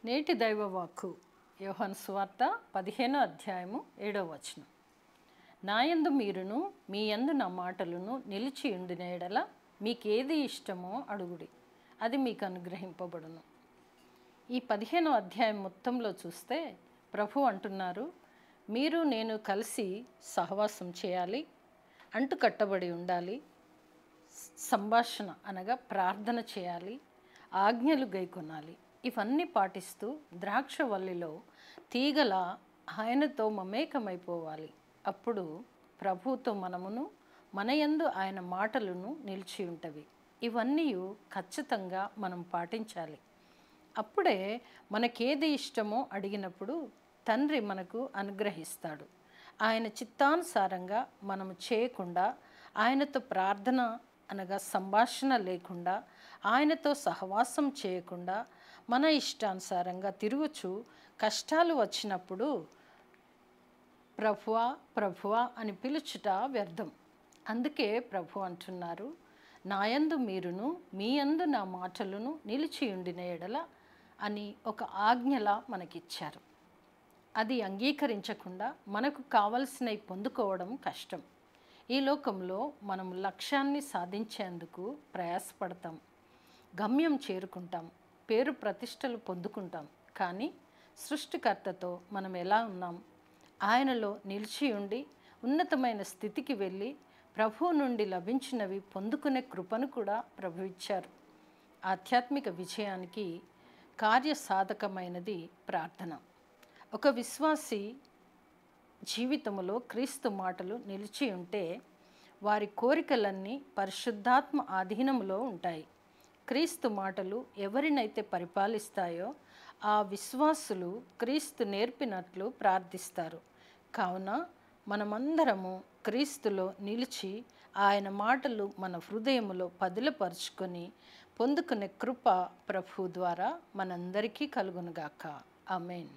నేటి దైవవాక్కు యోహాను సువార్త 15వ అధ్యాయము 7వ వచనం. నాయందు మీరును మీ యందు నా మాటలను నిలిచి ఉండిన ఎడల మీకేది ఇష్టమో అడుగుడి, అది మీకు అనుగ్రహింపబడును. ఈ 15వ అధ్యాయం మొత్తంలో చూస్తే ప్రభు అంటున్నారు, మీరు నేను కలిసి సహవాసం చేయాలి, అంటు కట్టబడి ఉండాలి, సంభాషణ అనగా ప్రార్థన చేయాలి, ఆజ్ఞలు గైకొనాలి. ఇవన్నీ పాటిస్తూ ద్రాక్షవల్లిలో తీగల ఆయనతో మమేకమైపోవాలి. అప్పుడు ప్రభువుతో మనమును మన యందు ఆయన మాటలను నిలిచి ఉంటవి. ఇవన్నీ ఖచ్చితంగా మనం పాటించాలి. అప్పుడే మనకేది ఇష్టమో అడిగినప్పుడు తండ్రి మనకు అనుగ్రహిస్తాడు. ఆయన చిత్తానుసారంగా మనము చేయకుండా, ఆయనతో ప్రార్థన అనగా సంభాషణ లేకుండా, ఆయనతో సహవాసం చేయకుండా మన ఇష్టానుసారంగా తిరుగుచు కష్టాలు వచ్చినప్పుడు ప్రభువా ప్రభువా అని పిలుచుట వ్యర్థం. అందుకే ప్రభు అంటున్నారు, నాయందు మీరును మీ యందు నా మాటలను నిలిచి ఉండిన ఎడల అని ఒక ఆజ్ఞలా మనకిచ్చారు. అది అంగీకరించకుండా మనకు కావలసినవి పొందుకోవడం కష్టం. ఈ లోకంలో మనం లక్ష్యాన్ని సాధించేందుకు ప్రయాసపడతాం, గమ్యం చేరుకుంటాం, పేరు ప్రతిష్టలు పొందుకుంటాం. కానీ సృష్టికర్తతో మనం ఎలా ఉన్నాం? ఆయనలో నిలిచి ఉండి ఉన్నతమైన స్థితికి వెళ్ళి ప్రభువు నుండి లభించినవి పొందుకునే కృపను కూడా ప్రభు ఇచ్చారు. ఆధ్యాత్మిక విజయానికి కార్యసాధకమైనది ప్రార్థన. ఒక విశ్వాసి జీవితంలో క్రీస్తు మాటలు నిలిచి ఉంటే వారి కోరికలన్నీ పరిశుద్ధాత్మ ఆధీనంలో ఉంటాయి. క్రీస్తు మాటలు ఎవరినైతే పరిపాలిస్తాయో ఆ విశ్వాసులు క్రీస్తు నేర్పినట్లు ప్రార్థిస్తారు. కావున మనమందరము క్రీస్తులో నిలిచి ఆయన మాటలు మన హృదయములో పదిలపరుచుకొని పొందుకునే కృప ప్రభు ద్వారా మనందరికీ కలుగునుగాక. ఆమేన్.